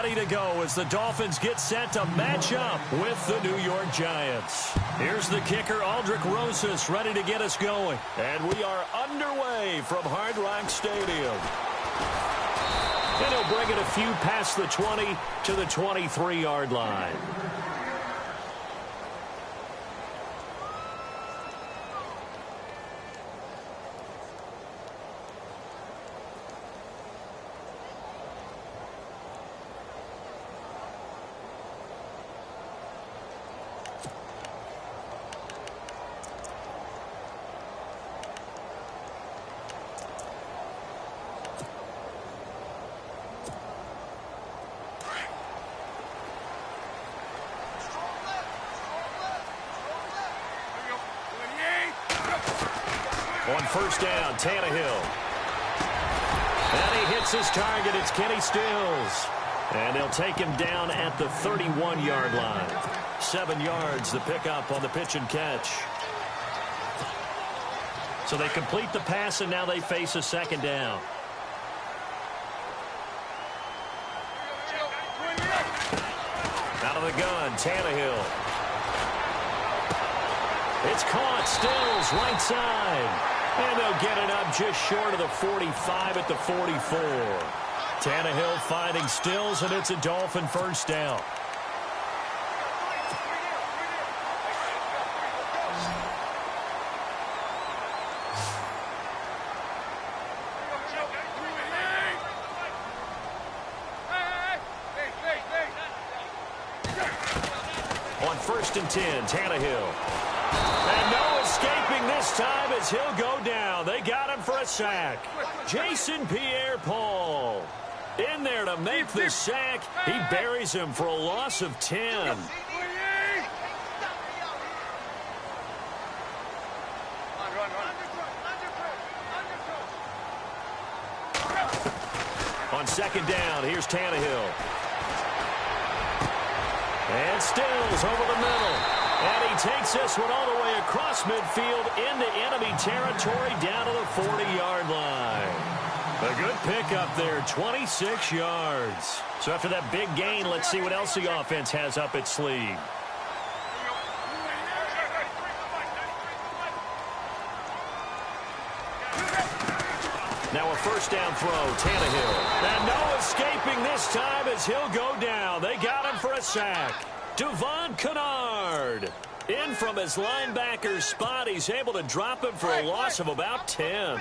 ready to go as the Dolphins get set to match up with the New York Giants. Here's the kicker, Aldrich Rosas, ready to get us going. And we are underway from Hard Rock Stadium. And he'll bring it a few past the 20 to the 23-yard line. On first down, Tannehill. And he hits his target. It's Kenny Stills. And they'll take him down at the 31-yard line. 7 yards, the pickup on the pitch and catch. So they complete the pass, and now they face a second down. Out of the gun, Tannehill. It's caught. Stills, right side. And they'll get it up just short of the 45 at the 44. Tannehill finding Stills, and it's a Dolphin first down. On first and 10, Tannehill. And no escaping this time as he'll go down. They got him for a sack. Jason Pierre-Paul in there to make the sack. He buries him for a loss of 10. On second down, here's Tannehill. And Stills over the middle. And he takes this one all the way across midfield into enemy territory down to the 40-yard line. A good pickup there, 26 yards. So after that big gain, let's see what else the offense has up its sleeve. Now a first down throw, Tannehill. And no escaping this time as he'll go down. They got him for a sack. Devon Kennard in from his linebacker spot. He's able to drop him for a loss of about 10.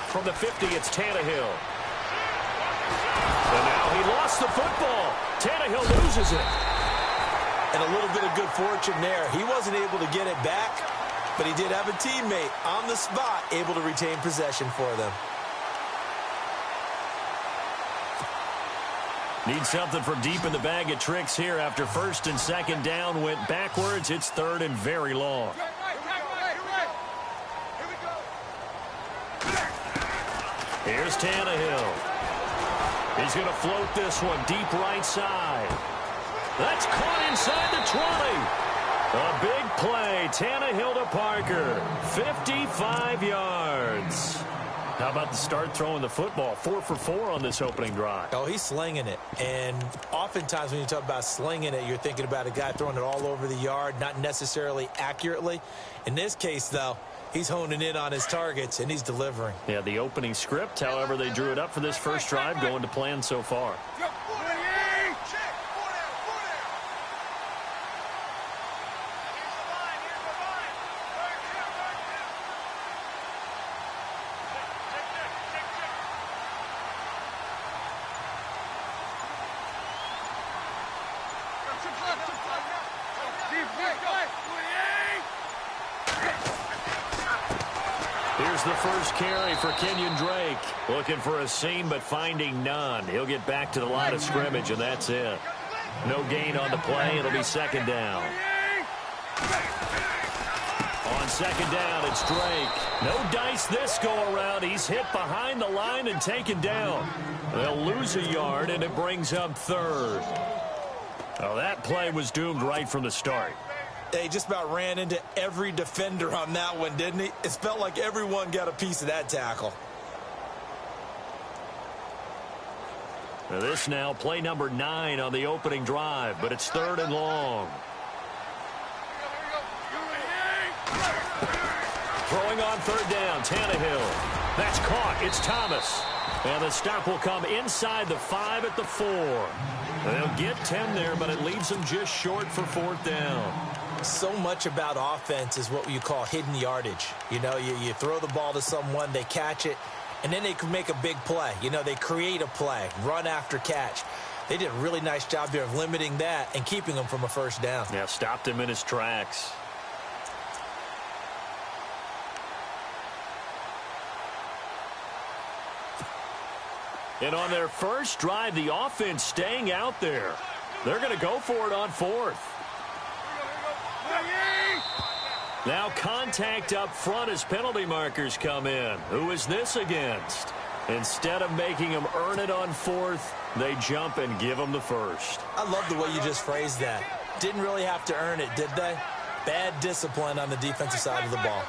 From the 50, it's Tannehill. And now he lost the football. Tannehill loses it. And a little bit of good fortune there. He wasn't able to get it back, but he did have a teammate on the spot able to retain possession for them. Need something from deep in the bag of tricks here after first and second down went backwards. It's third and very long. Here's Tannehill. He's going to float this one deep right side. That's caught inside the 20. A big play. Tannehill to Parker. 55 yards. How about the start throwing the football? 4 for 4 on this opening drive. Oh, he's slinging it. And oftentimes when you talk about slinging it, you're thinking about a guy throwing it all over the yard, not necessarily accurately. In this case, though, he's honing in on his targets, and he's delivering. Yeah, the opening script, however, they drew it up for this first drive, going to plan so far. Here's the first carry for Kenyon Drake. Looking for a seam, but finding none. He'll get back to the line of scrimmage, and that's it. No gain on the play. It'll be second down. On second down, it's Drake. No dice this go-around. He's hit behind the line and taken down. They'll lose a yard, and it brings up third. Well, that play was doomed right from the start. He just about ran into every defender on that one, didn't he? It felt like everyone got a piece of that tackle. Now this now play number 9 on the opening drive, but it's 3rd and long. Throwing on 3rd down, Tannehill. That's caught. It's Thomas. And the stop will come inside the 5 at the 4. They'll get 10 there, but it leaves them just short for 4th down. So much about offense is what you call hidden yardage. You know, you throw the ball to someone, they catch it, and then they can make a big play. You know, they create a play, run after catch. They did a really nice job there of limiting that and keeping him from a 1st down. Yeah, stopped him in his tracks. And on their first drive, the offense staying out there. They're going to go for it on 4th. Now contact up front as penalty markers come in. Who is this against? Instead of making him earn it on 4th, they jump and give him the 1st. I love the way you just phrased that. Didn't really have to earn it, did they? Bad discipline on the defensive side of the ball.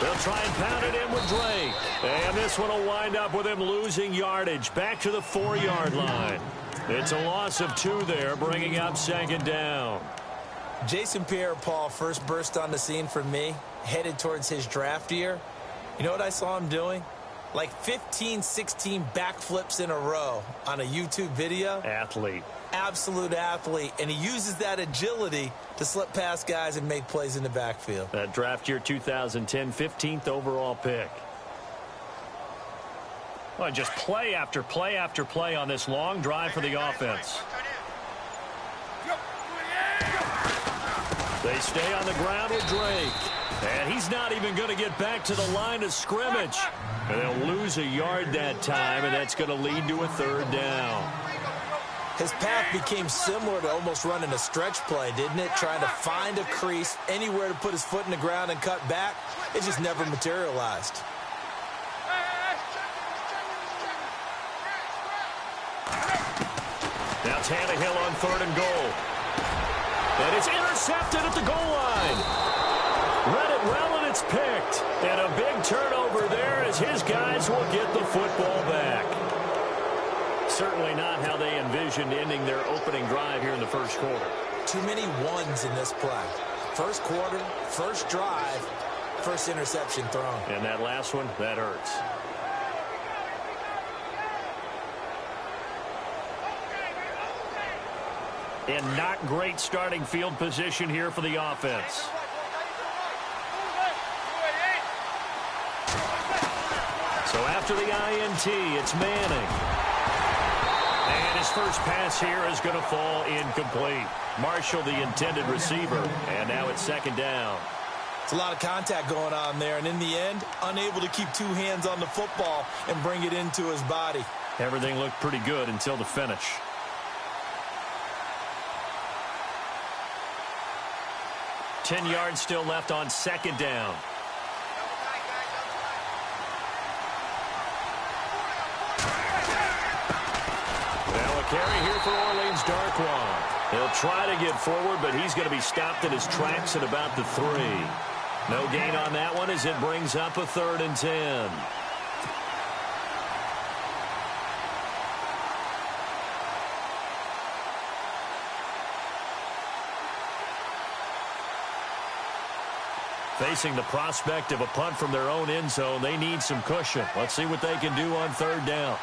They'll try and pound it in with Drake. And this one will wind up with him losing yardage back to the 4-yard line. It's a loss of 2 there, bringing up 2nd down. Jason Pierre-Paul first burst on the scene for me, headed towards his draft year. You know what I saw him doing? Like 15, 16 backflips in a row on a YouTube video. Athlete. Absolute athlete, and he uses that agility to slip past guys and make plays in the backfield. That draft year 2010, 15th overall pick. Well, just play after play after play on this long drive for the offense. They stay on the ground with Drake. And he's not even going to get back to the line of scrimmage. And they'll lose a yard that time, and that's going to lead to a 3rd down. His path became similar to almost running a stretch play, didn't it? Trying to find a crease, anywhere to put his foot in the ground and cut back. It just never materialized. Now Tannehill on 3rd and goal. And it's intercepted at the goal line. Read it well, and it's picked. And a big turnover there as his guys will get the football back. Certainly not how they envisioned ending their opening drive here in the 1st quarter. Too many ones in this play. 1st quarter, 1st drive, 1st interception thrown. And that last one, that hurts. And not great starting field position here for the offense. So after the INT, it's Manning. And his first pass here is going to fall incomplete. Marshall, the intended receiver, and now it's 2nd down. It's a lot of contact going on there, and in the end, unable to keep 2 hands on the football and bring it into his body. Everything looked pretty good until the finish. Ten yards still left on 2nd down. Carry here for Orleans Darkwa. He'll try to get forward, but he's going to be stopped in his tracks at about the 3. No gain on that one as it brings up a 3rd and 10. Facing the prospect of a punt from their own end zone, they need some cushion. Let's see what they can do on 3rd down.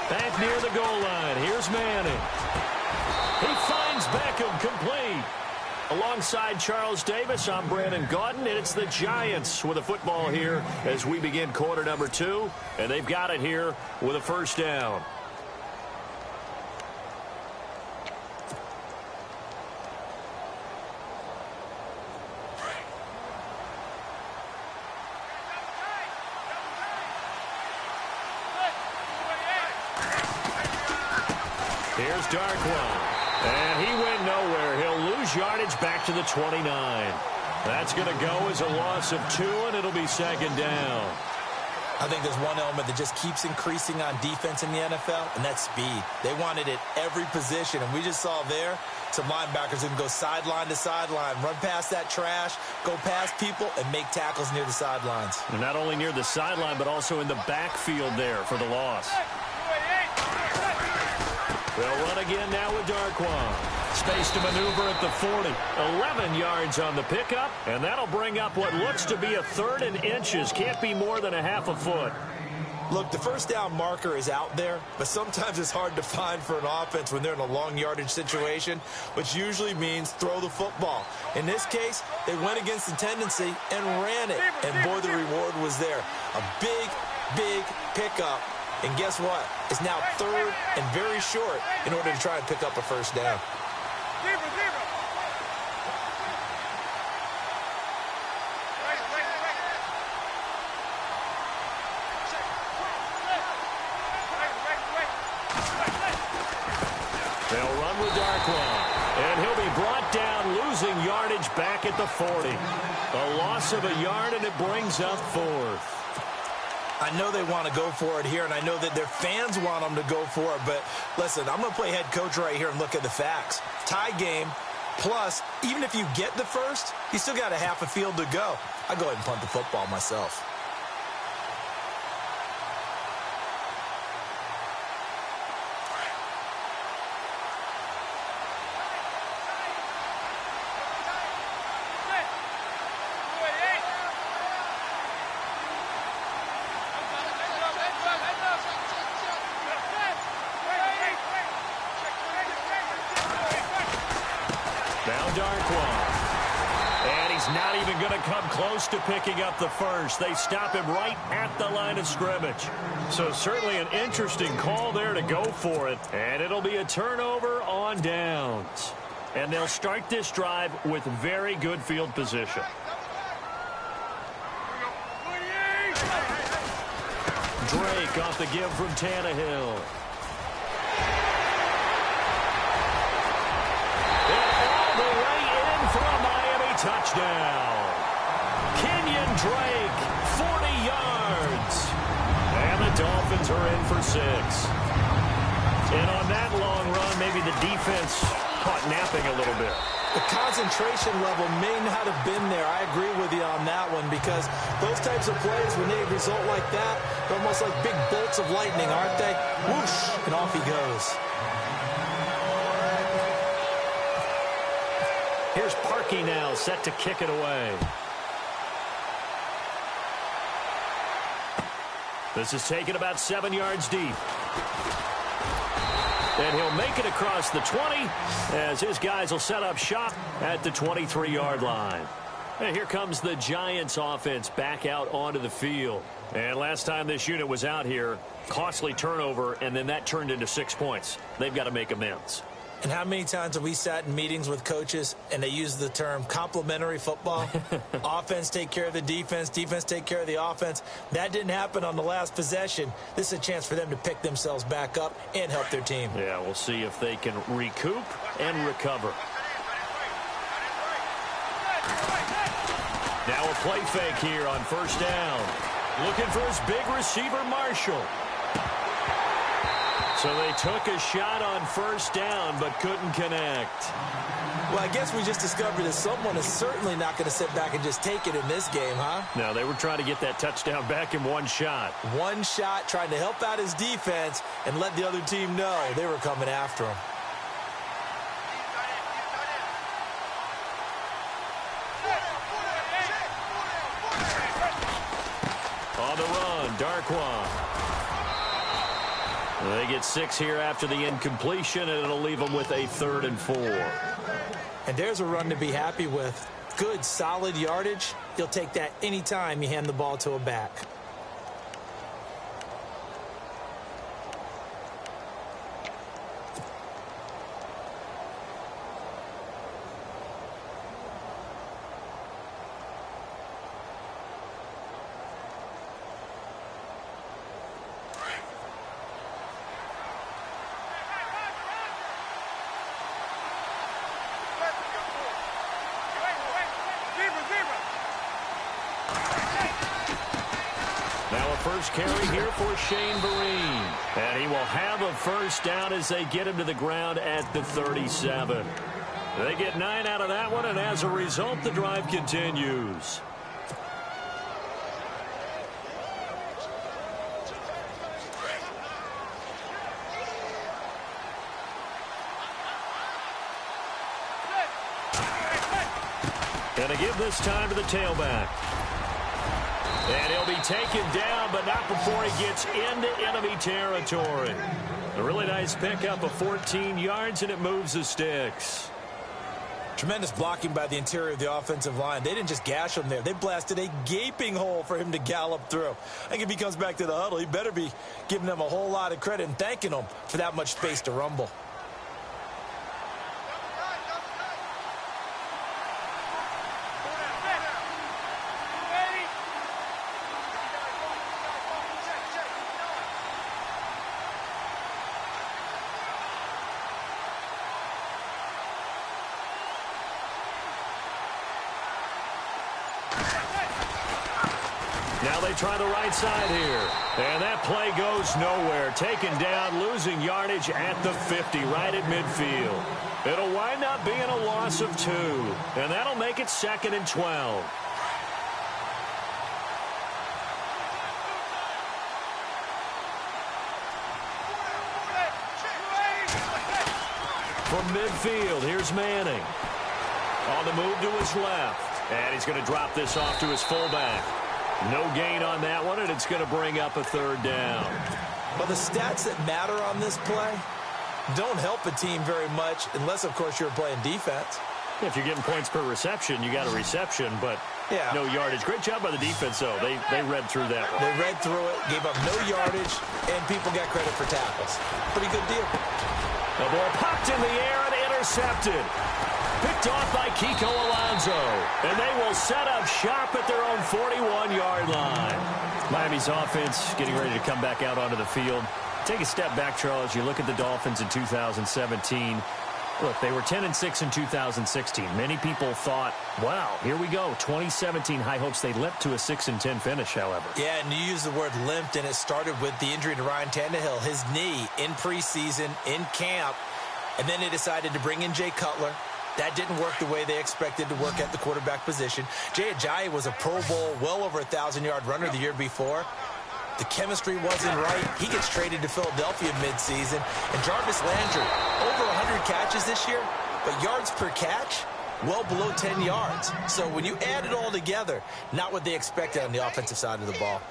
Back near the goal line. Here's Manning. He finds Beckham complete. Alongside Charles Davis, I'm Brandon Gaudin, and it's the Giants with a football here as we begin quarter number 2, and they've got it here with a 1st down. Here's Darkwa. And he went nowhere. He'll lose yardage back to the 29. That's going to go as a loss of 2, and it'll be 2nd down. I think there's one element that just keeps increasing on defense in the NFL, and that's speed. They want it at every position, and we just saw there some linebackers who can go sideline to sideline, run past that trash, go past people, and make tackles near the sidelines. And not only near the sideline, but also in the backfield there for the loss. They'll run again now with Darquan. Space to maneuver at the 40. 11 yards on the pickup, and that'll bring up what looks to be a 3rd and inches. Can't be more than a half a foot. Look, the first down marker is out there, but sometimes it's hard to find for an offense when they're in a long yardage situation, which usually means throw the football. In this case, they went against the tendency and ran it, and boy, the reward was there. A big, big pickup. And guess what? It's now 3rd and very short in order to try and pick up a first down. They'll run with Darquan. And he'll be brought down, losing yardage back at the 40. A loss of a yard, and it brings up 4th. I know they want to go for it here, and I know that their fans want them to go for it, but listen, I'm going to play head coach right here and look at the facts. Tie game, plus, even if you get the first, you still got a half a field to go. I'll go ahead and punt the football myself. Not even going to come close to picking up the first. They stop him right at the line of scrimmage. So certainly an interesting call there to go for it. And it'll be a turnover on downs. And they'll start this drive with very good field position. Drake off the give from Tannehill. Touchdown. Kenyon Drake, 40 yards. And the Dolphins are in for 6. And on that long run, maybe the defense caught napping a little bit. The concentration level may not have been there. I agree with you on that one, because those types of plays, when they result like that, they're almost like big bolts of lightning, aren't they? Whoosh, and off he goes. Here's Parkey now, set to kick it away. This is taken about 7 yards deep. And he'll make it across the 20 as his guys will set up shop at the 23-yard line. And here comes the Giants offense back out onto the field. And last time this unit was out here, costly turnover, and then that turned into 6 points. They've got to make amends. And how many times have we sat in meetings with coaches and they use the term complementary football? Offense take care of the defense, defense take care of the offense. That didn't happen on the last possession. This is a chance for them to pick themselves back up and help their team. Yeah, we'll see if they can recoup and recover. Now a play fake here on first down. Looking for his big receiver, Marshall. So they took a shot on first down, but couldn't connect. Well, I guess we just discovered that someone is certainly not going to sit back and just take it in this game, huh? No, they were trying to get that touchdown back in one shot. One shot, trying to help out his defense and let the other team know they were coming after him. On the run, Darquan. They get 6 here after the incompletion, and it'll leave them with a 3rd and 4. And there's a run to be happy with. Good, solid yardage. You'll take that anytime you hand the ball to a back. first carry here for Shane Vereen. And he will have a first down as they get him to the ground at the 37. They get 9 out of that one, and as a result, the drive continues. And to give this time to the tailback. And he'll be taken down, but not before he gets into enemy territory. A really nice pickup of 14 yards, and it moves the sticks. Tremendous blocking by the interior of the offensive line. They didn't just gash him there. They blasted a gaping hole for him to gallop through. I think if he comes back to the huddle, he better be giving them a whole lot of credit and thanking them for that much space to rumble. Now they try the right side here. And that play goes nowhere. Taken down, losing yardage at the 50, right at midfield. It'll wind up being a loss of 2. And that'll make it 2nd and 12. From midfield, here's Manning. On the move to his left. And he's going to drop this off to his fullback. No gain on that one, and it's going to bring up a 3rd down. Well, the stats that matter on this play don't help a team very much unless, of course, you're playing defense. If you're getting points per reception, you got a reception, but no yardage. Great job by the defense, though. They read through that one. They read through it, gave up no yardage, and people got credit for tackles. Pretty good deal. The ball popped in the air and intercepted. Picked off by Kiko Alonso. And they will set up shop at their own 41-yard line. Miami's offense getting ready to come back out onto the field. Take a step back, Charles. You look at the Dolphins in 2017. Look, they were 10-6 in 2016. Many people thought, wow, here we go. 2017 high hopes. They limped to a 6-10 finish, however. Yeah, and you use the word limped, and it started with the injury to Ryan Tannehill. His knee in preseason, in camp, and then they decided to bring in Jay Cutler. That didn't work the way they expected to work at the quarterback position. Jay Ajayi was a Pro Bowl, well over 1,000-yard runner the year before. The chemistry wasn't right. He gets traded to Philadelphia midseason. And Jarvis Landry, over 100 catches this year, but yards per catch, well below 10 yards. So when you add it all together, not what they expected on the offensive side of the ball.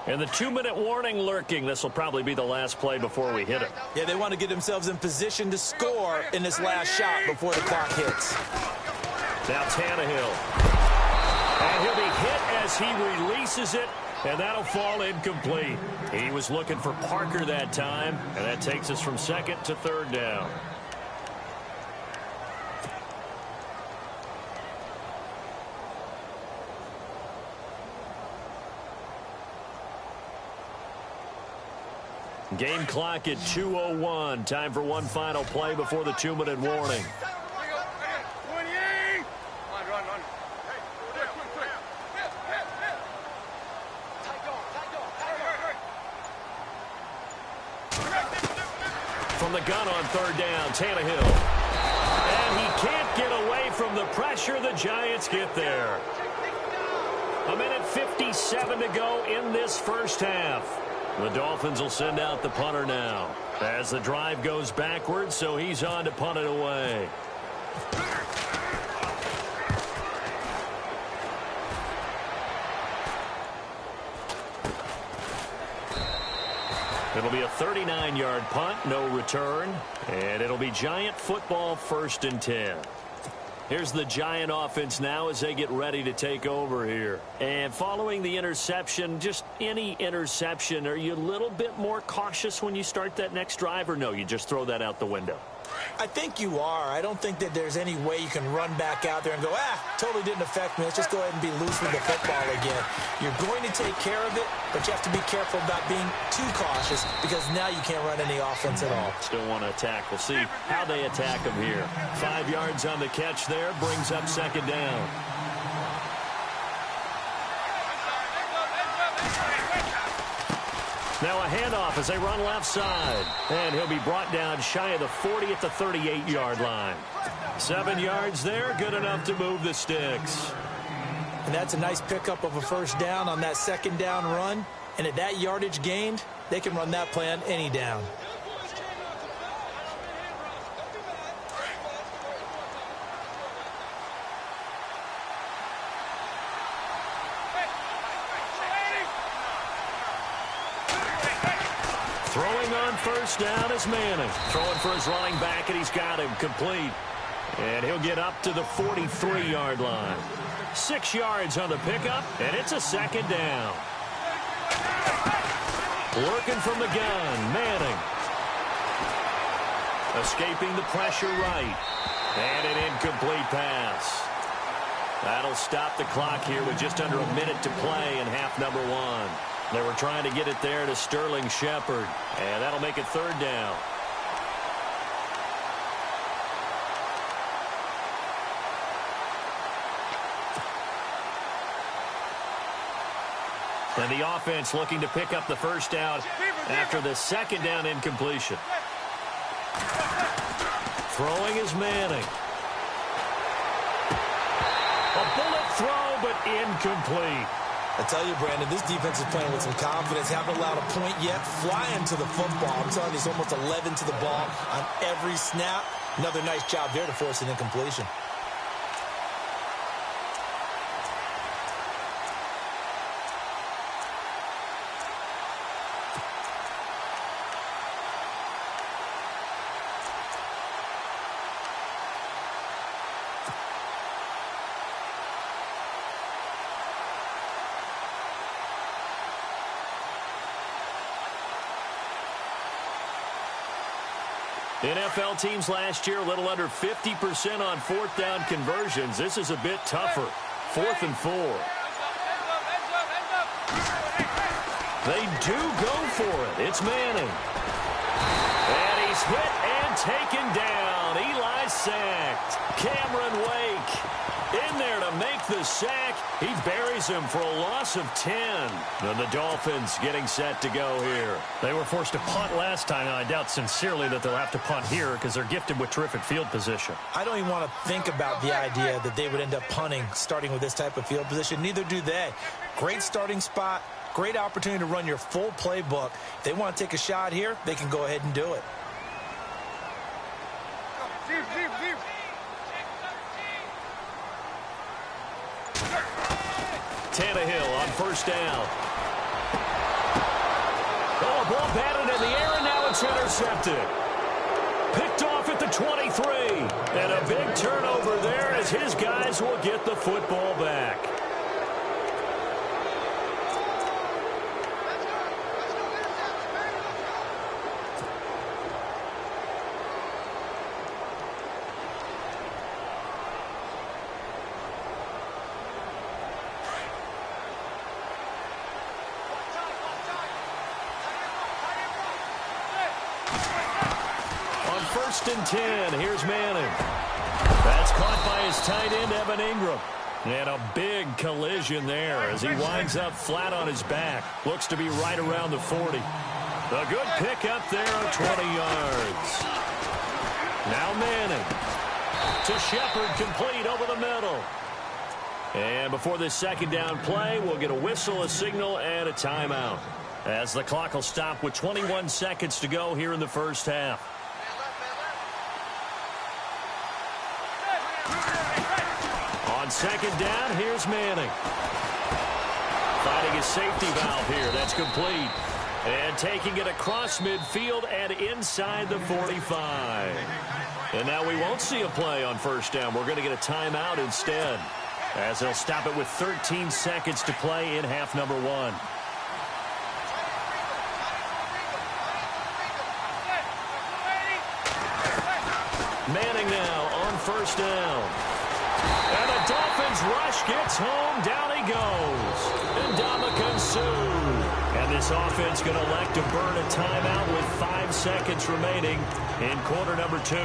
And the 2-minute warning lurking. This will probably be the last play before we hit it. Yeah, they want to get themselves in position to score in this last shot before the clock hits. Now Tannehill. And he'll be hit as he releases it, and that'll fall incomplete. He was looking for Parker that time, and that takes us from 2nd to 3rd down. Game clock at 2:01. Time for one final play before the 2-minute warning. From the gun on 3rd down, Tannehill. And he can't get away from the pressure. The Giants get there. 1:57 to go in this first half. The Dolphins will send out the punter now as the drive goes backwards, so he's on to punt it away. It'll be a 39-yard punt, no return, and it'll be Giant football 1st and 10. Here's the Giant offense now as they get ready to take over here. And following the interception, just any interception, are you a little bit more cautious when you start that next drive, or no, you just throw that out the window? I think you are. I don't think that there's any way you can run back out there and go, totally didn't affect me. Let's just go ahead and be loose with the football again. You're going to take care of it, but you have to be careful about being too cautious because now you can't run any offense at all. Still want to attack. We'll see how they attack him here. 5 yards on the catch there, brings up second down. Now a handoff as they run left side. And he'll be brought down shy of the 40 at the 38-yard line. 7 yards there, good enough to move the sticks. And that's a nice pickup of a first down on that second down run. And at that yardage gained, they can run that play on any down. Throwing on first down is Manning. Throwing for his running back, and he's got him complete. And he'll get up to the 43-yard line. 6 yards on the pickup, and it's a second down. Working from the gun, Manning. Escaping the pressure right. And an incomplete pass. That'll stop the clock here with just under a minute to play in half number 1. They were trying to get it there to Sterling Shepard, and that'll make it third down. And the offense looking to pick up the first down after the second down incompletion. Throwing is Manning. A bullet throw, but incomplete. I tell you, Brandon, this defense is playing with some confidence. Haven't allowed a point yet. Flying to the football. I'm telling you, it's almost 11 to the ball on every snap. Another nice job there to force an incompletion. NFL teams last year a little under 50% on fourth down conversions. This is a bit tougher. 4th and 4. They do go for it. It's Manning. And he's hit and taken down. Eli sacked. Cameron Wake in there to make the sack. He buries him for a loss of 10. And the Dolphins getting set to go here. They were forced to punt last time, and I doubt sincerely that they'll have to punt here because they're gifted with terrific field position. I don't even want to think about the idea that they would end up punting starting with this type of field position. Neither do they. Great starting spot. Great opportunity to run your full playbook. If they want to take a shot here, they can go ahead and do it. Tannehill on first down. Oh, a ball batted in the air, and now it's intercepted. Picked off at the 23. And a big turnover there as his guys will get the football back. First and 10. Here's Manning. That's caught by his tight end, Evan Ingram. And a big collision there as he winds up flat on his back. Looks to be right around the 40. A good pickup there of 20 yards. Now Manning to Shepard, complete over the middle. And before this second down play, we'll get a whistle, a signal, and a timeout, as the clock will stop with 21 seconds to go here in the first half. On second down, here's Manning. Finding a safety valve here. That's complete. And taking it across midfield and inside the 45. And now we won't see a play on first down. We're going to get a timeout instead, as they'll stop it with 13 seconds to play in half number 1. first down. And the Dolphins rush gets home. Down he goes. And Suh. And this offense going to elect to burn a timeout with 5 seconds remaining in quarter number 2.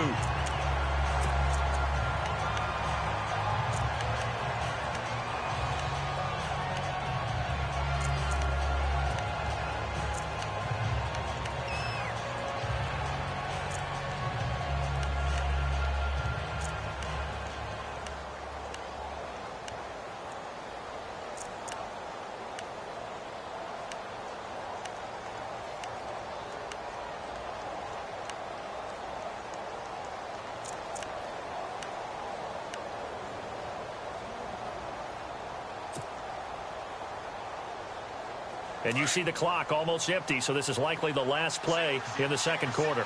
And you see the clock almost empty, so this is likely the last play in the second quarter.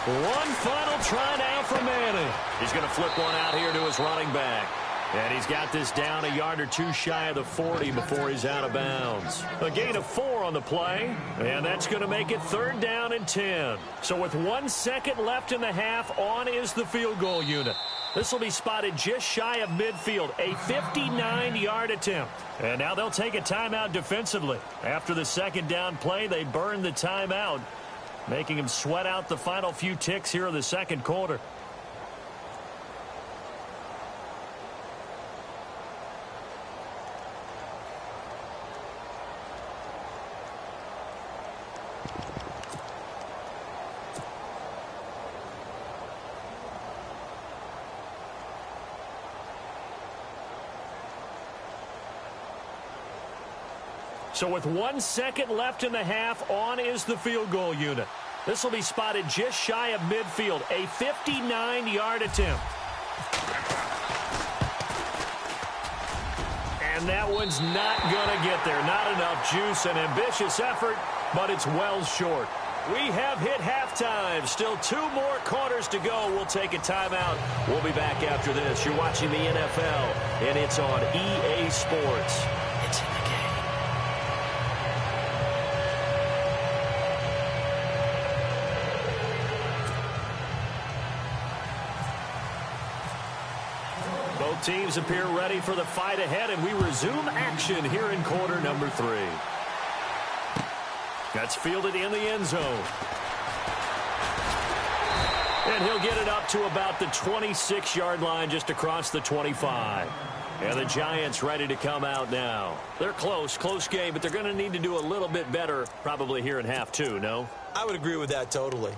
One final try now for Manning. He's going to flip one out here to his running back. And he's got this down a yard or two shy of the 40 before he's out of bounds. A gain of 4 on the play, and that's going to make it 3rd down and 10. So with 1 second left in the half, on is the field goal unit. This will be spotted just shy of midfield, a 59-yard attempt. And now they'll take a timeout defensively. After the second down play, they burn the timeout, making them sweat out the final few ticks here in the second quarter. So with 1 second left in the half, on is the field goal unit. This will be spotted just shy of midfield, a 59-yard attempt. And that one's not going to get there. Not enough juice, an ambitious effort, but it's well short. We have hit halftime. Still 2 more quarters to go. We'll take a timeout. We'll be back after this. You're watching the NFL, and it's on EA Sports. It's in the game. Both teams appear ready for the fight ahead, and we resume action here in quarter number 3. That's fielded in the end zone. And he'll get it up to about the 26-yard line, just across the 25. And the Giants ready to come out now. They're close game, but they're going to need to do a little bit better probably here in half 2, no? I would agree with that totally.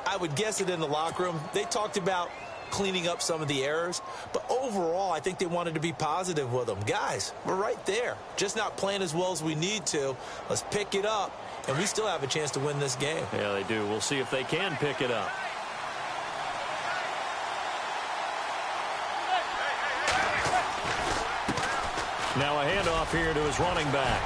I would guess it in the locker room. They talked about cleaning up some of the errors, but overall I think they wanted to be positive with them. Guys, we're right there, just not playing as well as we need to. Let's pick it up, and we still have a chance to win this game. Yeah, they do. We'll see if they can pick it up. Now a handoff here to his running back.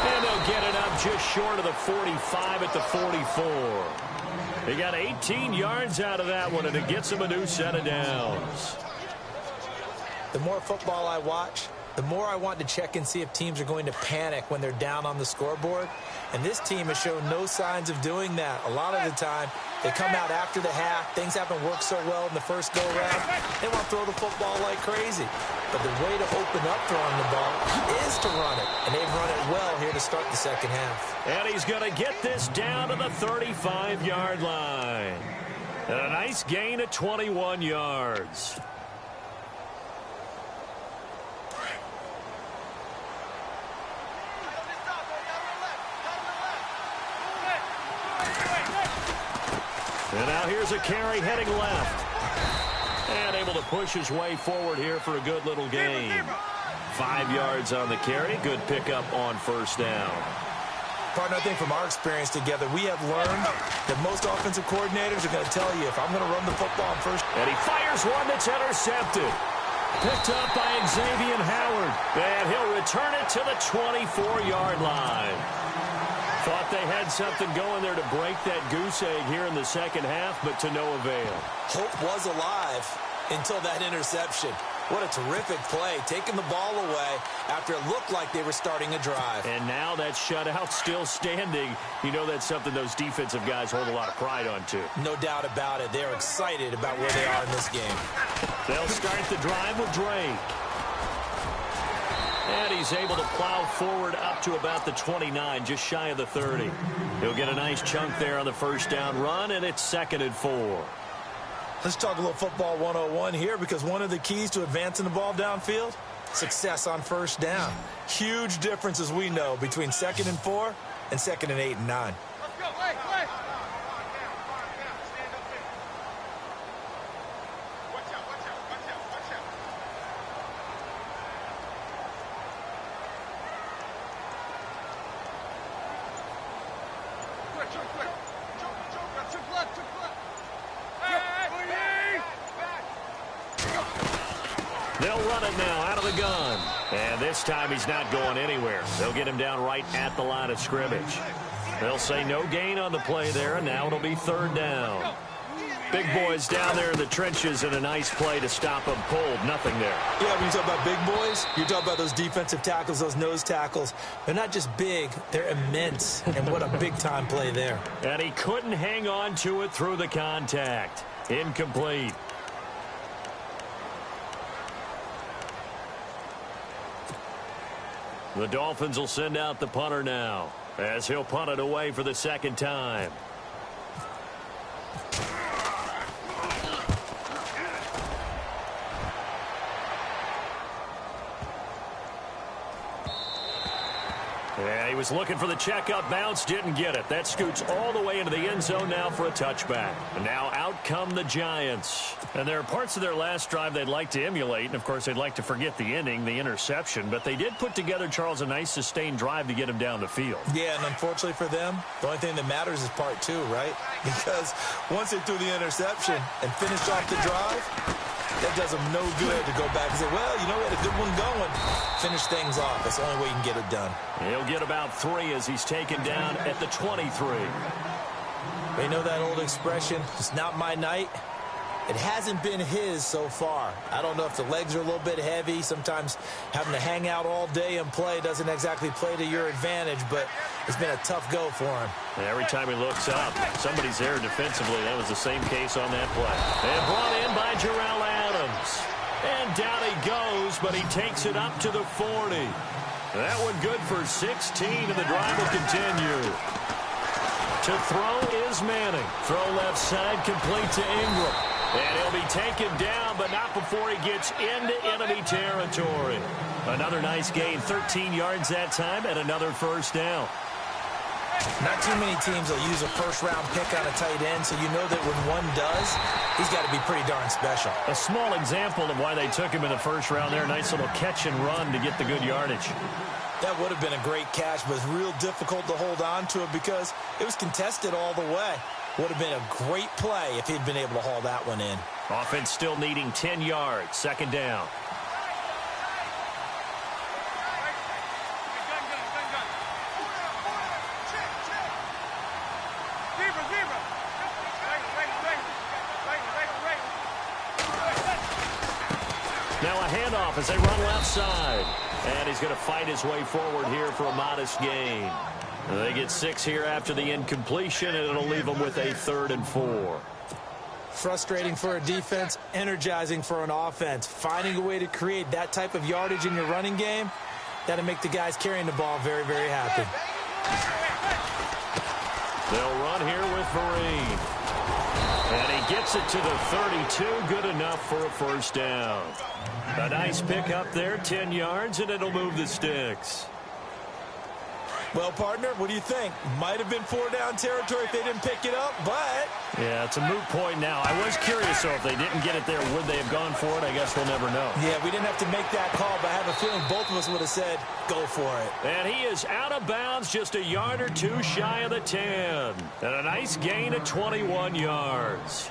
And they'll get it up just short of the 45 at the 44. He got 18 yards out of that one, and it gets him a new set of downs. The more football I watch, the more I want to check and see if teams are going to panic when they're down on the scoreboard. And this team has shown no signs of doing that. A lot of the time, they come out after the half. Things haven't worked so well in the first go-around. They want to throw the football like crazy. But the way to open up throwing the ball is to run it. And they've run it well here to start the second half. And he's going to get this down to the 35-yard line. And a nice gain of 21 yards. And now here's a carry heading left. And able to push his way forward here for a good little gain. 5 yards on the carry. Good pickup on first down. Partner, I think from our experience together, we have learned that most offensive coordinators are going to tell you, if I'm going to run the football, I'm first. And he fires one that's intercepted. Picked up by Xavier Howard. And he'll return it to the 24-yard line. Thought they had something going there to break that goose egg here in the second half, but to no avail. Hope was alive until that interception. What a terrific play, taking the ball away after it looked like they were starting a drive. And now that shutout still standing. You know that's something those defensive guys hold a lot of pride on, too. No doubt about it. They're excited about where they are in this game. They'll start the drive with Drake. And he's able to plow forward up to about the 29, just shy of the 30. He'll get a nice chunk there on the first down run, and it's 2nd and 4. Let's talk a little football 101 here, because one of the keys to advancing the ball downfield, success on first down. Huge difference, as we know, between 2nd and 4 and 2nd and 8 and 9. Let's go, wait. They'll run it now out of the gun. And this time he's not going anywhere. They'll get him down right at the line of scrimmage. They'll say no gain on the play there, and now it'll be 3rd down. Big boys down there in the trenches, and a nice play to stop them cold. Nothing there. Yeah, when you talk about big boys, you're talking about those defensive tackles, those nose tackles. They're not just big, they're immense. And what a big-time play there. And he couldn't hang on to it through the contact. Incomplete. The Dolphins will send out the punter now, as he'll punt it away for the 2nd time. Yeah, he was looking for the checkup bounce, didn't get it. That scoots all the way into the end zone now for a touchback. And now out come the Giants. And there are parts of their last drive they'd like to emulate, and of course they'd like to forget the inning, the interception, but they did put together, Charles, a nice sustained drive to get him down the field. Yeah, and unfortunately for them, the only thing that matters is part 2, right? Because once they threw the interception and finished off the drive, that does them no good to go back and say, well, you know, we had a good one going. Finish things off. That's the only way you can get it done. He'll get about 3 as he's taken down at the 23. They know that old expression, it's not my night. It hasn't been his so far. I don't know if the legs are a little bit heavy. Sometimes having to hang out all day and play doesn't exactly play to your advantage, but it's been a tough go for him. Every time he looks up, somebody's there defensively. That was the same case on that play. And brought in by Jarrell Adams. And down he goes, but he takes it up to the 40. That one good for 16, and the drive will continue. To throw is Manning. Throw left side, complete to Ingram. And he'll be taken down, but not before he gets into enemy territory. Another nice gain, 13 yards that time, and another first down. Not too many teams will use a first-round pick on a tight end, so you know that when one does, he's got to be pretty darn special. A small example of why they took him in the first round there. Nice little catch and run to get the good yardage. That would have been a great catch, but it's real difficult to hold on to it because it was contested all the way. Would have been a great play if he'd been able to haul that one in. Offense still needing 10 yards. 2nd down. Now a handoff as they run left side. And he's going to fight his way forward here for a modest gain. They get 6 here after the incompletion, and it'll leave them with a 3rd and 4. Frustrating for a defense, energizing for an offense. Finding a way to create that type of yardage in your running game, that'll make the guys carrying the ball very, very happy. They'll run here with Vereen. And he gets it to the 32, good enough for a first down. A nice pick up there, 10 yards, and it'll move the sticks. Well, partner, what do you think? Might have been 4-down territory if they didn't pick it up, but... Yeah, it's a moot point now. I was curious, though, if they didn't get it there, would they have gone for it? I guess we'll never know. Yeah, we didn't have to make that call, but I have a feeling both of us would have said, go for it. And he is out of bounds, just a yard or two shy of the 10. And a nice gain of 21 yards.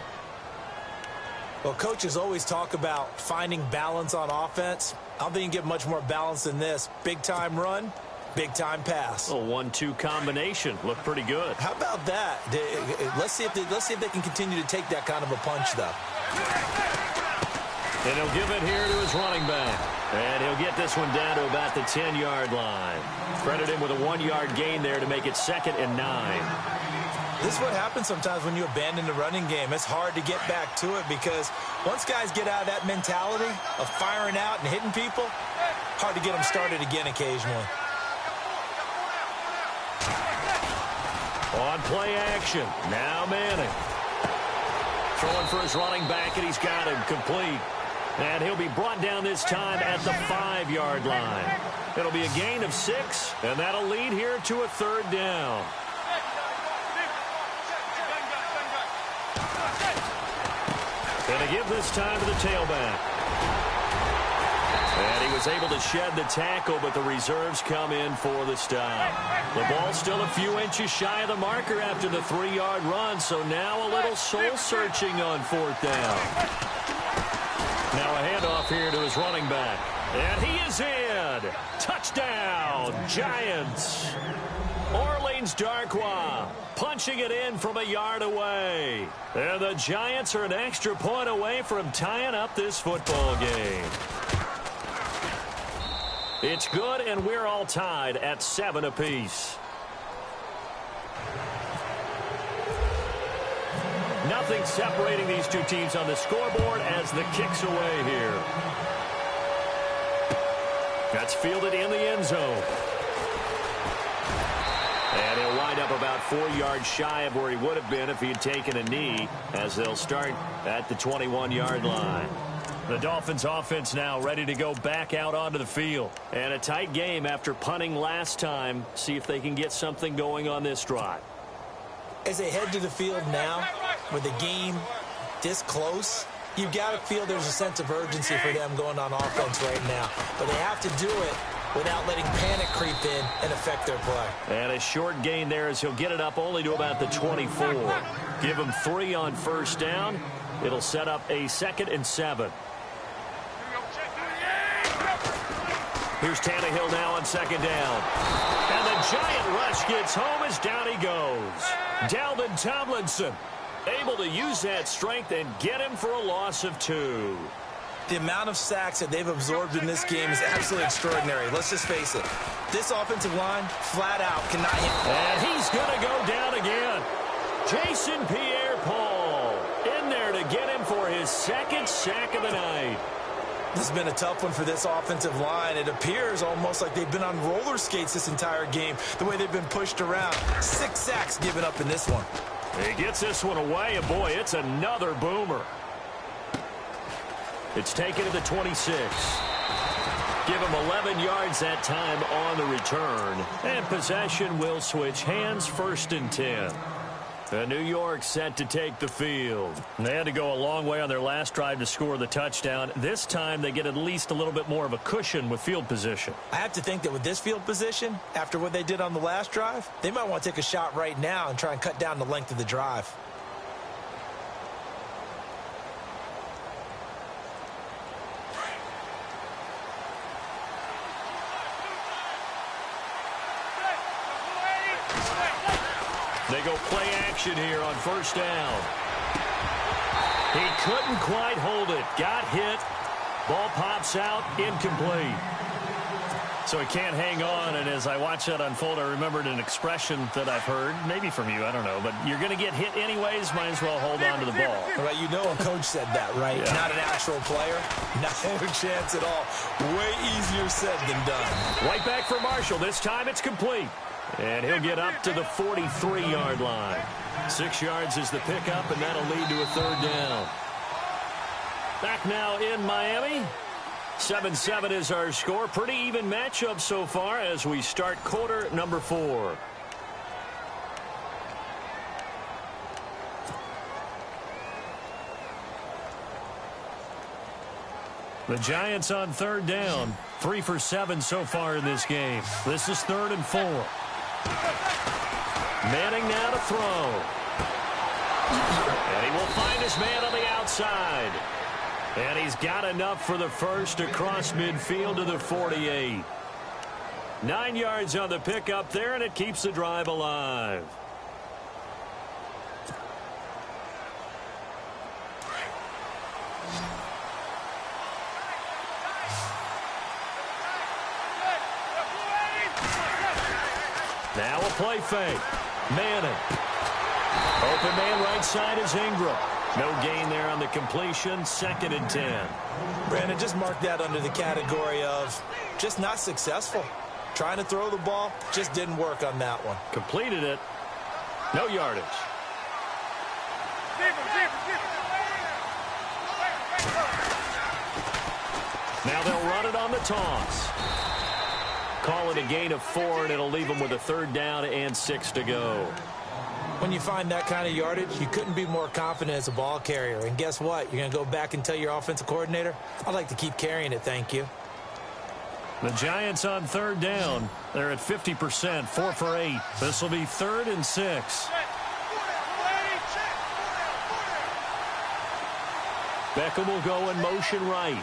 Well, coaches always talk about finding balance on offense. I don't think you can get much more balance than this. Big-time run, big-time pass. A 1-2 combination. Looked pretty good. How about that? Let's see if they can continue to take that kind of a punch, though. And he'll give it here to his running back. And he'll get this one down to about the 10-yard line. Credit him with a 1-yard gain there to make it 2nd and 9. This is what happens sometimes when you abandon the running game. It's hard to get back to it because once guys get out of that mentality of firing out and hitting people, hard to get them started again occasionally. On play action, now Manning. Throwing for his running back, and he's got him complete. And he'll be brought down this time at the 5-yard line. It'll be a gain of 6, and that'll lead here to a 3rd down. And to give this time to the tailback. And he was able to shed the tackle, but the reserves come in for the stop. The ball's still a few inches shy of the marker after the 3-yard run, so now a little soul-searching on 4th down. Now a handoff here to his running back. And he is in. Touchdown, Giants. Orleans Darkwa punching it in from a yard away. And the Giants are an extra point away from tying up this football game. It's good, and we're all tied at 7 apiece. Nothing separating these two teams on the scoreboard as the kick's away here. That's fielded in the end zone. And he'll wind up about 4 yards shy of where he would have been if he had taken a knee, as they'll start at the 21-yard line. The Dolphins offense now ready to go back out onto the field. And a tight game after punting last time. See if they can get something going on this drive. As they head to the field now, with the game this close, you've got to feel there's a sense of urgency for them going on offense right now. But they have to do it without letting panic creep in and affect their play. And a short gain there as he'll get it up only to about the 24. Give him 3 on 1st down. It'll set up a 2nd and 7. Here's Tannehill now on 2nd down. And the giant rush gets home as down he goes. Dalvin Tomlinson able to use that strength and get him for a loss of 2. The amount of sacks that they've absorbed in this game is absolutely extraordinary. Let's just face it. This offensive line, flat out, cannot hit. And he's going to go down again. Jason Pierre-Paul in there to get him for his 2nd sack of the night. This has been a tough one for this offensive line. It appears almost like they've been on roller skates this entire game, the way they've been pushed around. 6 sacks given up in this one. He gets this one away, and boy, it's another boomer. It's taken to the 26. Give him 11 yards that time on the return. And possession will switch hands, 1st and 10. New York set to take the field. They had to go a long way on their last drive to score the touchdown. This time they get at least a little bit more of a cushion with field position. I have to think that with this field position, after what they did on the last drive, they might want to take a shot right now and try and cut down the length of the drive. They go play action here on 1st down. He couldn't quite hold it. Got hit. Ball pops out. Incomplete. So he can't hang on, and as I watch that unfold, I remembered an expression that I've heard, maybe from you, I don't know, but you're going to get hit anyways, might as well hold on to the ball. Right, you know a coach said that, right? Yeah. Not an actual player. Not a chance at all. Way easier said than done. Right back for Marshall. This time it's complete. And he'll get up to the 43-yard line. 6 yards is the pickup, and that'll lead to a 3rd down. Back now in Miami. 7-7 is our score. Pretty even matchup so far as we start quarter number 4. The Giants on 3rd down. 3 for 7 so far in this game. This is 3rd and 4. Manning now to throw. And he will find his man on the outside. And he's got enough for the first across midfield to the 48. 9 yards on the pickup there, and it keeps the drive alive. Now a play fake. Manning. Open man right side is Ingram. No gain there on the completion. 2nd and 10. Brandon, just mark that under the category of just not successful. Trying to throw the ball, just didn't work on that one. Completed it. No yardage. Now they'll run it on the toss. Call it a gain of 4, and it'll leave them with a 3rd down and 6 to go. When you find that kind of yardage, you couldn't be more confident as a ball carrier. And guess what? You're going to go back and tell your offensive coordinator, I'd like to keep carrying it, thank you. The Giants on 3rd down. They're at 50%, 4 for 8. This will be 3rd and 6. Beckham will go in motion right.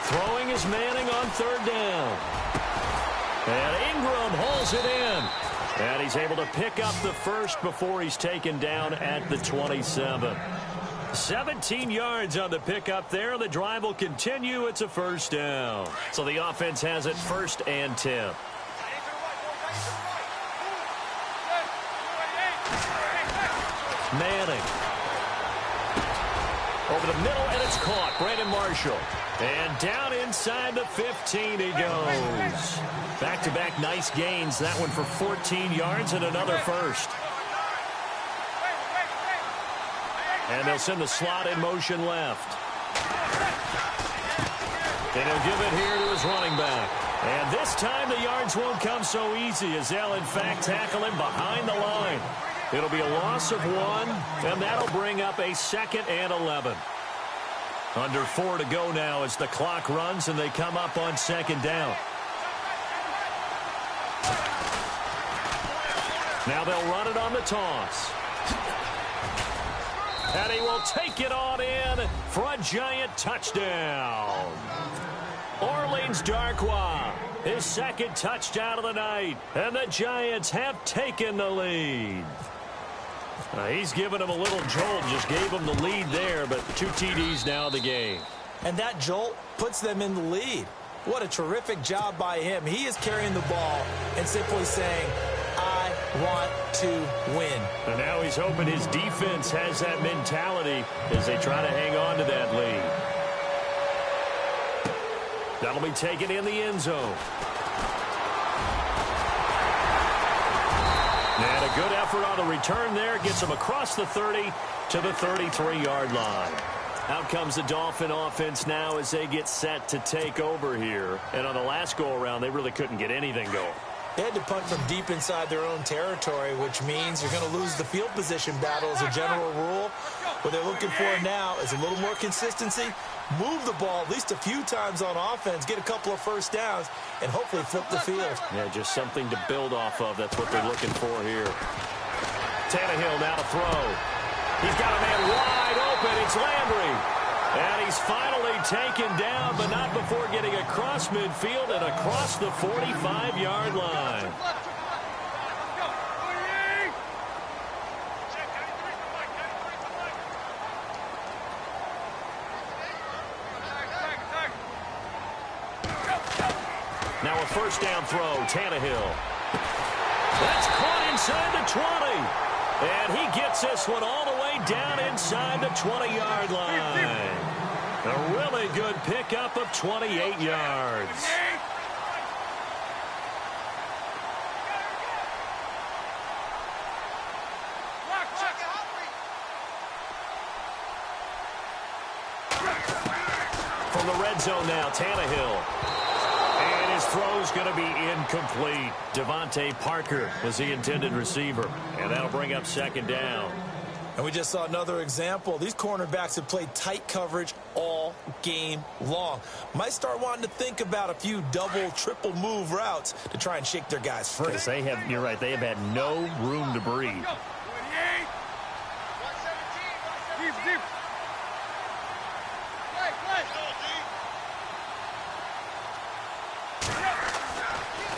Throwing is Manning on 3rd down. And Ingram hauls it in. And he's able to pick up the first before he's taken down at the 27. 17 yards on the pickup there. The drive will continue. It's a 1st down. So the offense has it 1st and 10. Manning. Over the middle, and it's caught. Brandon Marshall. And down inside the 15 he goes. Back-to-back nice gains. That one for 14 yards and another 1st. And they'll send the slot in motion left. And he'll give it here to his running back. And this time the yards won't come so easy as they'll, in fact, tackle him behind the line. It'll be a loss of 1, and that'll bring up a 2nd and 11. Under 4 to go now as the clock runs, and they come up on 2nd down. Now they'll run it on the toss. And he will take it on in for a Giant touchdown. Orleans Darkwa, his 2nd touchdown of the night. And the Giants have taken the lead. He's given him a little jolt, just gave him the lead there, but 2 TDs now in the game. And that jolt puts them in the lead. What a terrific job by him. He is carrying the ball and simply saying, I want to win. And now he's hoping his defense has that mentality as they try to hang on to that lead. That'll be taken in the end zone. And a good effort on the return there. Gets him across the 30 to the 33-yard line. Out comes the Dolphin offense now as they get set to take over here. And on the last go-around, they really couldn't get anything going. They had to punt from deep inside their own territory, which means you're going to lose the field position battle as a general rule. What they're looking for now is a little more consistency, move the ball at least a few times on offense, get a couple of 1st downs, and hopefully flip the field. Yeah, just something to build off of. That's what they're looking for here. Tannehill now to throw. He's got a man wide open. It's Landry. And he's finally taken down, but not before getting across midfield and across the 45-yard line. Now a 1st down throw, Tannehill. That's caught inside the 20. And he gets this one all the way down inside the 20-yard line. A really good pickup of 28 yards. From the red zone now, Tannehill. And his throw's going to be incomplete. Devontae Parker was the intended receiver. And that'll bring up 2nd down. And we just saw another example. These cornerbacks have played tight coverage all game long. Might start wanting to think about a few double, triple move routes to try and shake their guys free. Because they have, you're right, they have had no room to breathe.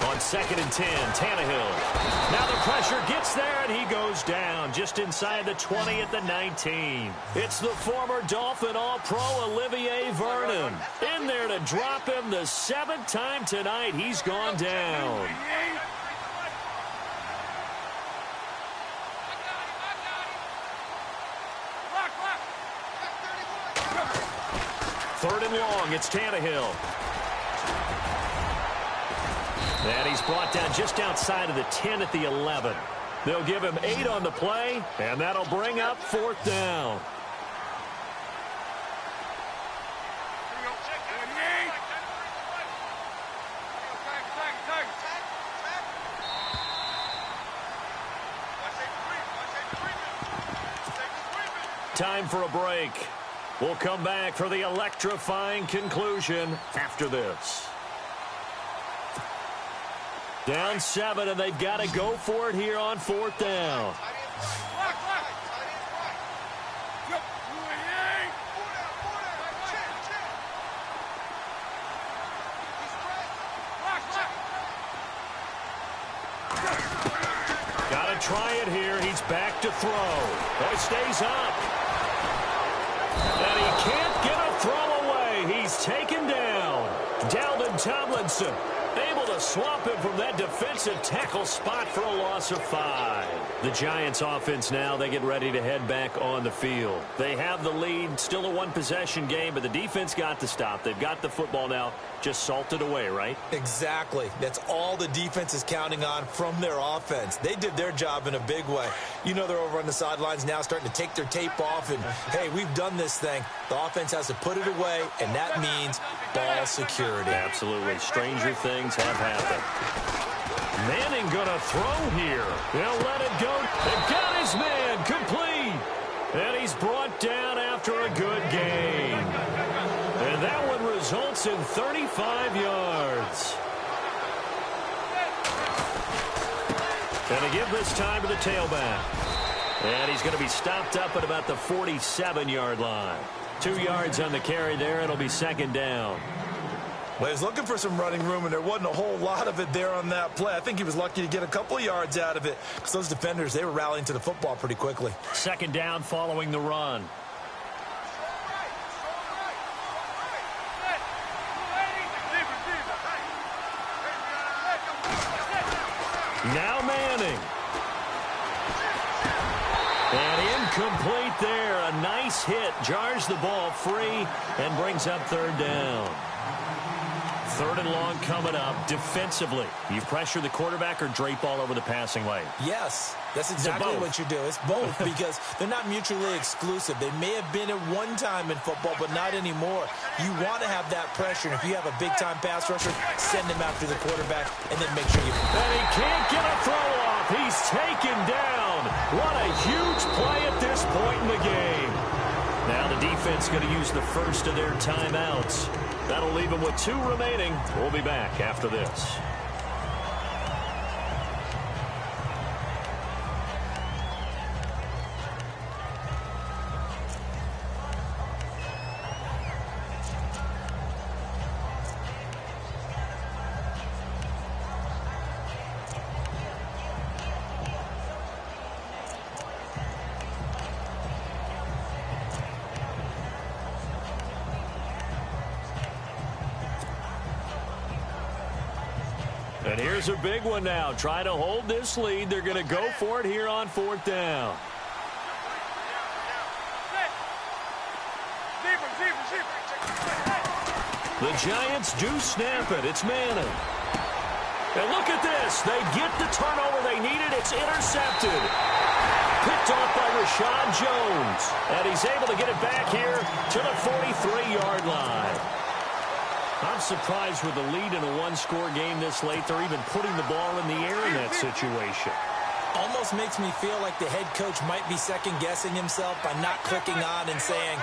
On 2nd and 10. Tannehill. Now the pressure gets there, and he goes down just inside the 20 at the 19. It's the former Dolphin All-Pro Olivier Vernon. In there to drop him the 7th time tonight. He's gone down. Third and long, it's Tannehill. And he's brought down just outside of the 10 at the 11. They'll give him 8 on the play, and that'll bring up 4th down. Time for a break. We'll come back for the electrifying conclusion after this. Down 7, and they've got to go for it here on 4th down. Got to try it here. He's back to throw. Oh, he stays up. And he can't get a throw away. He's taken down. Dalvin Tomlinson able to swamp him from that defensive tackle spot for a loss of 5. The Giants offense now, they get ready to head back on the field. They have the lead, still a one-possession game, but the defense got to stop. They've got the football now, just salted away, right? Exactly. That's all the defense is counting on from their offense. They did their job in a big way. You know they're over on the sidelines now starting to take their tape off, and, hey, we've done this thing. The offense has to put it away, and that means ball security. Absolutely. Stranger things have happened. Manning going to throw here. They'll let it go. They've got his man complete. And he's brought down after a good game. And that one results in 35 yards. And to give this time to the tailback. And he's going to be stopped up at about the 47-yard line. 2 yards on the carry there. It'll be 2nd down. Well, he was looking for some running room, and there wasn't a whole lot of it there on that play. I think he was lucky to get a couple of yards out of it because those defenders, they were rallying to the football pretty quickly. 2nd down following the run. Now Manning. And incomplete there. A nice hit. Jars the ball free and brings up 3rd down. 3rd and long coming up. Defensively, you pressure the quarterback or drape all over the passing lane? Yes, that's exactly what you do. It's both because they're not mutually exclusive. They may have been at one time in football, but not anymore. You want to have that pressure, and if you have a big-time pass rusher, send him after the quarterback, and then make sure you... And he can't get a throw off. He's taken down. What a huge play at this point in the game. Now the defense going to use the first of their timeouts. That'll leave them with 2 remaining. We'll be back after this. And here's a big one now. Try to hold this lead. They're going to go for it here on 4th down. The Giants do snap it. It's Manning. And look at this. They get the turnover they needed. It's intercepted. Picked off by Rashad Jones. And he's able to get it back here to the 43-yard line. I'm surprised with the lead in a one-score game this late. They're even putting the ball in the air in that situation. Almost makes me feel like the head coach might be second-guessing himself by not clicking on and saying,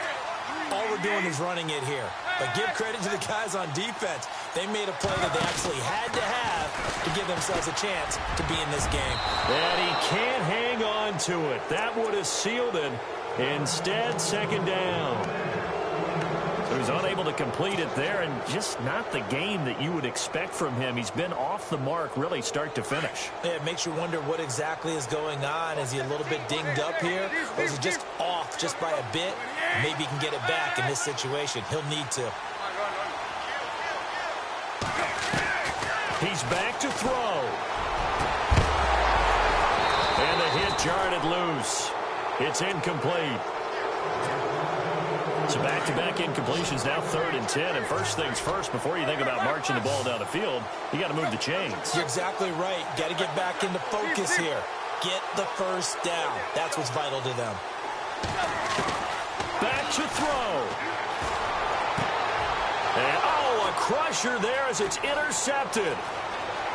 all we're doing is running it here. But give credit to the guys on defense. They made a play that they actually had to have to give themselves a chance to be in this game. And he can't hang on to it. That would have sealed it. Instead, 2nd down. So was unable to complete it there, and just not the game that you would expect from him. He's been off the mark really start to finish. Yeah, it makes you wonder what exactly is going on. Is he a little bit dinged up here, or is he just off just by a bit? Maybe he can get it back in this situation. He'll need to. He's back to throw. And the hit jarred it loose. It's incomplete. So back-to-back incompletions, now 3rd and 10. And first things first, before you think about marching the ball down the field, you got to move the chains. You're exactly right. Got to get back into focus here. Get the first down. That's what's vital to them. Back to throw. And, oh, a crusher there as it's intercepted.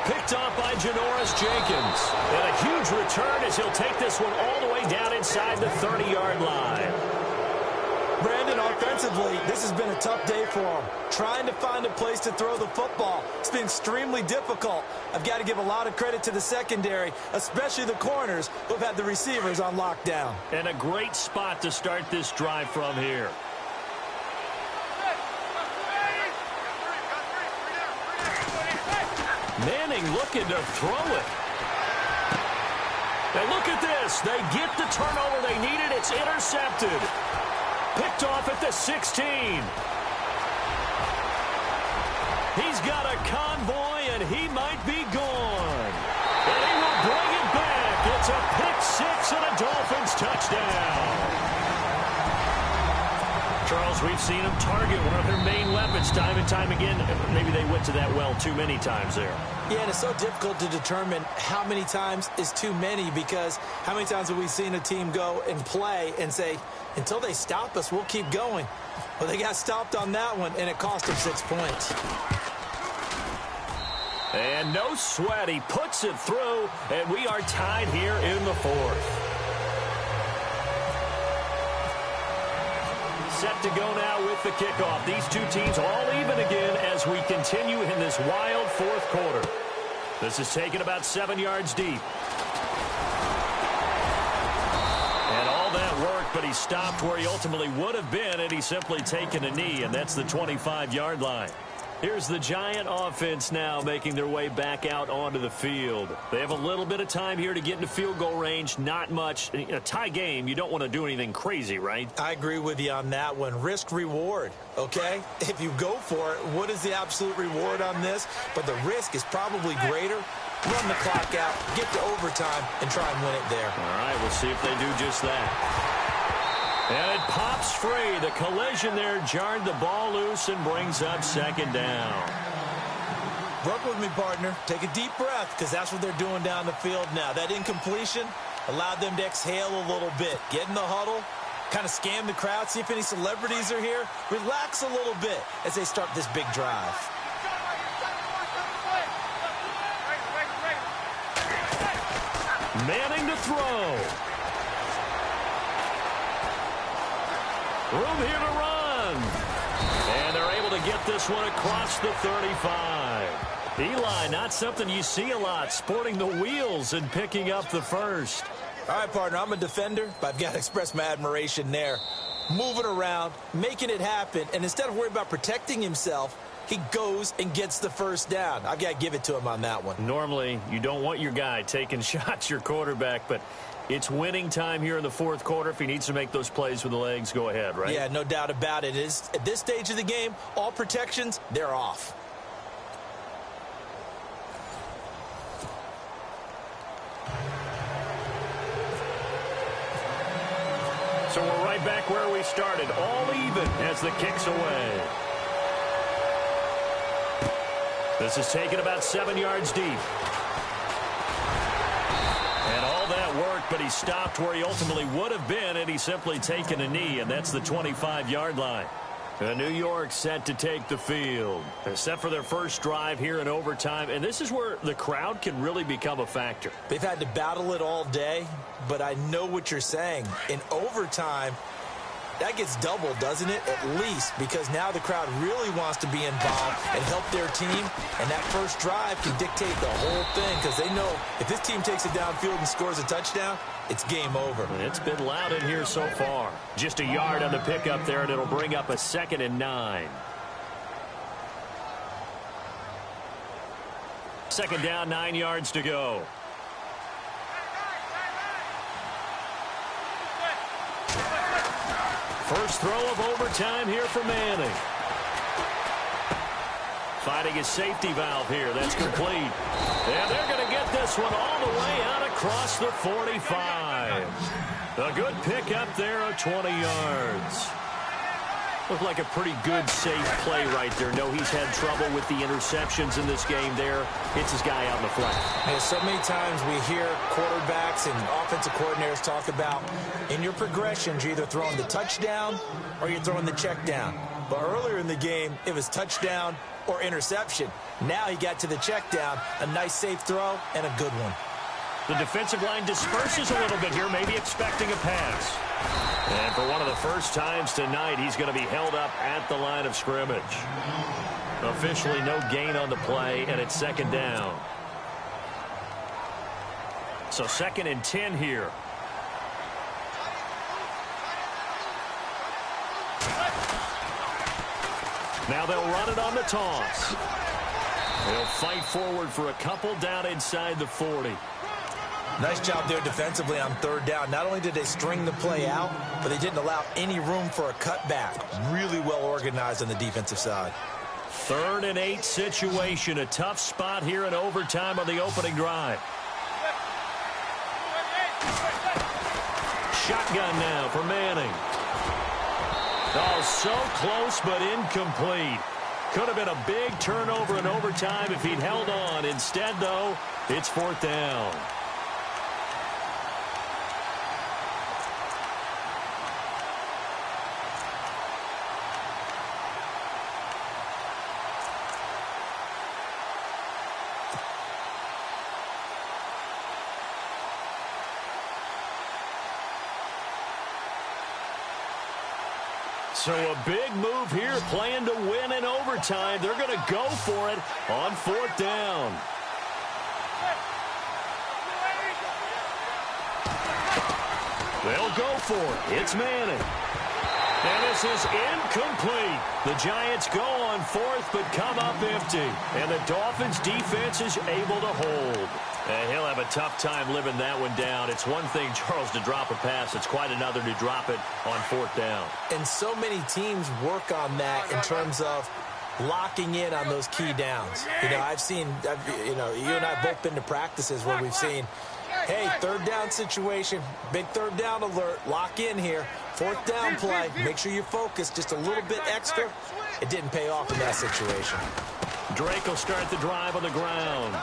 Picked off by Janoris Jenkins. And a huge return as he'll take this one all the way down inside the 30-yard line. Brandon, offensively, this has been a tough day for him. Trying to find a place to throw the football. It's been extremely difficult. I've got to give a lot of credit to the secondary, especially the corners who've had the receivers on lockdown. And a great spot to start this drive from here. Manning looking to throw it. And look at this. They get the turnover they needed. It's intercepted. Picked off at the 16. He's got a convoy, and he might be gone. And he will bring it back. It's a pick six and a Dolphins touchdown. Charles, we've seen them target one of their main weapons time and time again. Maybe they went to that well too many times there. Yeah, and it's so difficult to determine how many times is too many, because how many times have we seen a team go and play and say, until they stop us, we'll keep going. Well, they got stopped on that one, and it cost them 6 points. And no sweat. He puts it through, and we are tied here in the 4th. Set to go now with the kickoff. These two teams all even again as we continue in this wild 4th quarter. This is taken about 7 yards deep. And all that work, but he stopped where he ultimately would have been, and he's simply taken a knee, and that's the 25-yard line. Here's the Giant offense now making their way back out onto the field. They have a little bit of time here to get into field goal range. Not much. In a tie game, you don't want to do anything crazy, right? I agree with you on that one. Risk reward, okay? If you go for it, what is the absolute reward on this? But the risk is probably greater. Run the clock out, get to overtime, and try and win it there. All right, we'll see if they do just that. And it pops free. The collision there jarred the ball loose and brings up 2nd down. Work with me, partner. Take a deep breath, because that's what they're doing down the field now. That incompletion allowed them to exhale a little bit. Get in the huddle, kind of scan the crowd, see if any celebrities are here. Relax a little bit as they start this big drive. Manning to throw. Room here to run. And they're able to get this one across the 35. Eli, not something you see a lot, sporting the wheels and picking up the first. All right, partner, I'm a defender, but I've got to express my admiration there. Moving around, making it happen, and instead of worrying about protecting himself, he goes and gets the first down. I've got to give it to him on that one. Normally, you don't want your guy taking shots, your quarterback, but it's winning time here in the 4th quarter. If he needs to make those plays with the legs, go ahead, right? Yeah, no doubt about it. At this stage of the game, all protections, they're off. So we're right back where we started, all even as the kick's away. This is taken about 7 yards deep. And all that work, but he stopped where he ultimately would have been, and he's simply taken a knee, and that's the 25-yard line. New York set to take the field. They're set for their first drive here in overtime, and this is where the crowd can really become a factor. They've had to battle it all day, but I know what you're saying. In overtime, that gets doubled, doesn't it? At least, because now the crowd really wants to be involved and help their team, and that first drive can dictate the whole thing because they know if this team takes it downfield and scores a touchdown, it's game over. It's been loud in here so far. Just a yard on the pickup there, and it'll bring up a 2nd and 9. 2nd down, 9 yards to go. First throw of overtime here for Manning. Finding his safety valve here. That's complete. And they're going to get this one all the way out across the 45. A good pickup there of 20 yards. Looked like a pretty good, safe play right there. No, he's had trouble with the interceptions in this game there. Hits his guy out in the flat. And so many times we hear quarterbacks and offensive coordinators talk about in your progressions, you're either throwing the touchdown or you're throwing the check down. But earlier in the game, it was touchdown or interception. Now he got to the check down, a nice safe throw, and a good one. The defensive line disperses a little bit here, maybe expecting a pass. And for one of the first times tonight, he's going to be held up at the line of scrimmage. Officially no gain on the play, and it's 2nd down. So 2nd and 10 here. Now they'll run it on the toss. They'll fight forward for a couple down inside the 40. Nice job there defensively on 3rd down. Not only did they string the play out, but they didn't allow any room for a cutback. Really well organized on the defensive side. 3rd and 8 situation. A tough spot here in overtime on the opening drive. Shotgun now for Manning. Oh, so close but incomplete. Could have been a big turnover in overtime if he'd held on. Instead, though, it's 4th down. So a big move here, playing to win in overtime. They're going to go for it on 4th down. They'll go for it. It's Manning. And this is incomplete. The Giants go on 4th but come up empty. And the Dolphins defense is able to hold. And he'll have a tough time living that one down. It's one thing, Charles, to drop a pass. It's quite another to drop it on 4th down. And so many teams work on that in terms of locking in on those key downs. You know, you and I have both been to practices where we've seen, hey, 3rd down situation, big 3rd down alert, lock in here. 4th down play, make sure you're focused just a little bit extra. It didn't pay off in that situation. Drake will start the drive on the ground.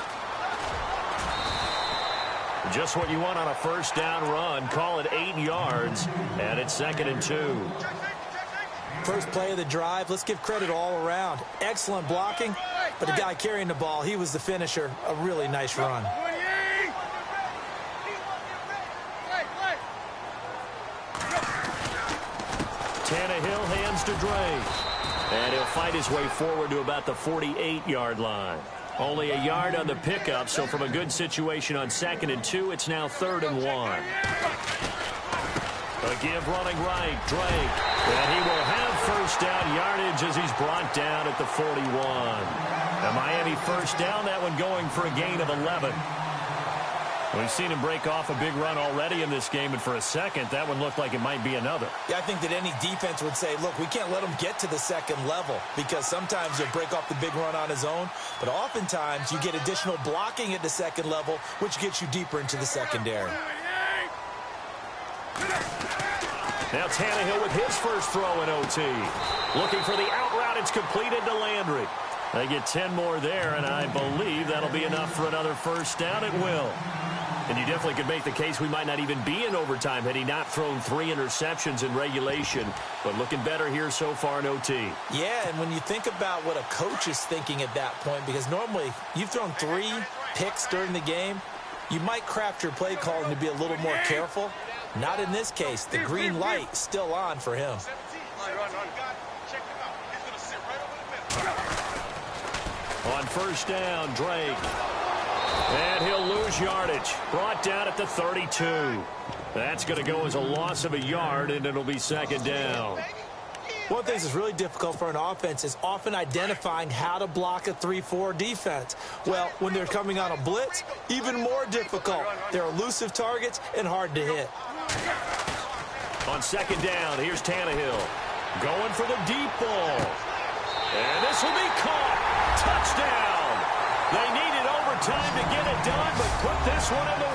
Just what you want on a 1st down run. Call it 8 yards, and it's 2nd and 2. First play of the drive, let's give credit all around. Excellent blocking, but the guy carrying the ball, he was the finisher. A really nice run. Tannehill hands to Drake. And he'll fight his way forward to about the 48-yard line. Only a yard on the pickup, so from a good situation on 2nd and 2, it's now 3rd and 1. A give running right, Drake. And he will have 1st down yardage as he's brought down at the 41. And Miami 1st down, that one going for a gain of 11. We've seen him break off a big run already in this game, and for a second, that one looked like it might be another. Yeah, I think that any defense would say, look, we can't let him get to the 2nd level because sometimes he'll break off the big run on his own, but oftentimes you get additional blocking at the 2nd level, which gets you deeper into the secondary. Now Tannehill with his first throw in OT. Looking for the out route. It's completed to Landry. They get 10 more there, and I believe that'll be enough for another 1st down. It will. And you definitely could make the case we might not even be in overtime had he not thrown 3 interceptions in regulation. But looking better here so far in OT. Yeah, and when you think about what a coach is thinking at that point, because normally you've thrown 3 picks during the game, you might craft your play calling to be a little more careful. Not in this case. The green light still on for him. On first down, Drake. And he'll lose yardage. Brought down at the 32. That's going to go as a loss of a yard, and it'll be second down. One of the things that's really difficult for an offense is often identifying how to block a 3-4 defense. Well, when they're coming on a blitz, even more difficult. They're elusive targets and hard to hit. On second down, here's Tannehill. Going for the deep ball. And this will be caught. Touchdown. They needed overtime to get it done, but put this one in the